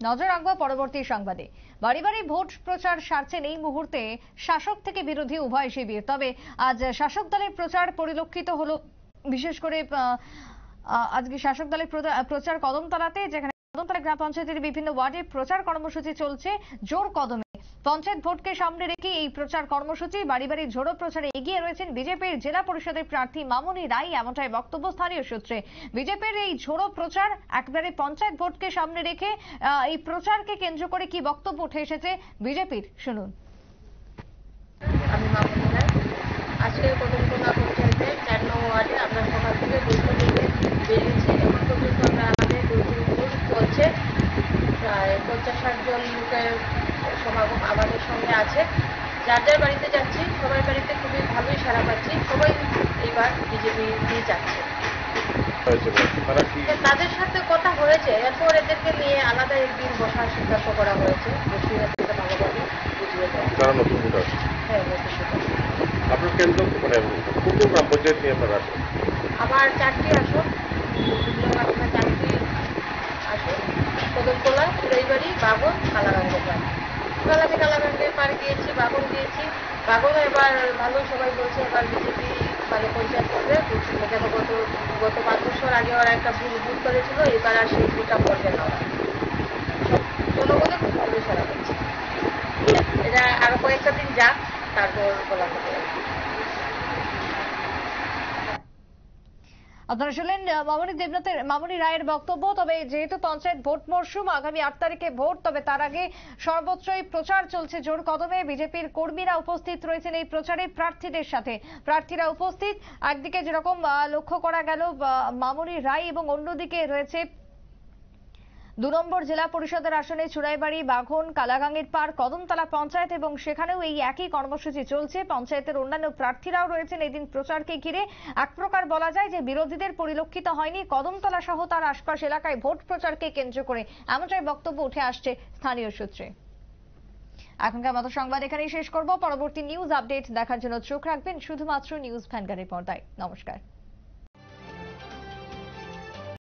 নজর রাখবো পরবর্তী সংবাদে। বাড়ি বাড়ি ভোট প্রচার সারছেন এই মুহূর্তে শাসক থেকে বিরোধী উভয় শিবির। তবে আজ শাসক দলের প্রচার পরিলক্ষিত হলো, বিশেষ করে আজকে শাসক দলের প্রচার কদমতলাতে, যেখানে কদমতলা গ্রাম পঞ্চায়েতের বিভিন্ন ওয়ার্ডে প্রচার কর্মসূচি চলছে জোর কদমে। পঞ্চায়েত ভোটকে সামনে রেখে এই প্রচার কর্মসূচি। বাড়ি বাড়ি ঝোড়ো প্রচারে এগিয়ে রয়েছেন বিজেপির জেলা পরিষদের প্রার্থী মামনি রায়, এমনটাই বক্তব্য স্থানীয় সূত্রে। বিজেপির এই ঝোড়ো প্রচার একেবারে পঞ্চায়েত ভোটকে সামনে রেখে, এই প্রচারকে কেন্দ্র করে কি বক্তব্য উঠে এসেছে বিজেপির, শুনুন। আমি মামনি রায়। আজকে কদমতলা পঞ্চায়েতের 4 নং ওয়ার্ডে আমরা সকাল থেকে বৈঠক নিতে বেরিয়েছি। এখন পর্যন্ত আমাদের দূর চলছে। প্রায় 50-60 জন লোকের সমাগম আমাদের সঙ্গে আছে। যার যার বাড়িতে যাচ্ছি, সবাই বাড়িতে খুবই ভালোই সাড়া পাচ্ছি। সবাই এইবার বিজেপি দিয়ে যাচ্ছে। তাদের সাথে কথা হয়েছে, এরপর এদেরকে নিয়ে আলাদা একদিন বসার সিদ্ধান্ত করা হয়েছে। বসিয়ে ভালোভাবে বুঝিয়ে দেয়। হ্যাঁ, আপনার কেন্দ্র কোন গ্রাম পঞ্চায়েত নিয়ে আপনারা আসেন? আমার 4টি আসন, 4টি আসন, কদমতলা, চুড়াইবাড়ি, বাগন, কালাগাঙ্গের পার। আমি কালাগাঙ্গের পার গিয়েছি, বাগন গিয়েছি। বাগনও এবার ভালো, সবাই বলছে এবার বিজেপি মানে পঞ্চায়েত করবে। যেন গত 5 বছর আগে ওরা একটা ভুল করেছিল, এবার আর সেই ভুলটা করবে না। ওরা জনগণে খুব ভালো সারা পাচ্ছে। এটা আরো কয়েকটা দিন যাক, তারপর বলা হবে। আপনারা শুনলেন মামনি রায়ের বক্তব্য। তবে যেহেতু পঞ্চায়েত ভোট মরশুম, আগামী 8 তারিখে ভোট, তবে তার আগে সর্বত্রই প্রচার চলছে জোর কদমে। বিজেপির কর্মীরা উপস্থিত রয়েছেন এই প্রচারে প্রার্থীদের সাথে। প্রার্থীরা উপস্থিত, একদিকে যেরকম লক্ষ্য করা গেল মামনি রায়, এবং অন্যদিকে রয়েছে 2 নম্বর জেলা পরিষদের আসনে চুড়াইবাড়ি, বাঘন, কালাগাঙ্গের পার, কদমতলা পঞ্চায়েত, এবং সেখানেও এই একই কর্মসূচি চলছে। পঞ্চায়েতের অন্যান্য প্রার্থীরাও রয়েছেন এদিন প্রচারকে ঘিরে। এক প্রকার বলা যায় যে বিরোধীদের পরিলক্ষিত হয়নি কদমতলা সহ তার আশপাশ এলাকায় ভোট প্রচারকে কেন্দ্র করে, এমনটাই বক্তব্য উঠে আসছে স্থানীয় সূত্রে। এখনকার মতো সংবাদ এখানেই শেষ করব। পরবর্তী নিউজ আপডেট দেখার জন্য চোখ রাখবেন শুধুমাত্র নিউজ ভ্যানগার্ডের পর্দায়। নমস্কার।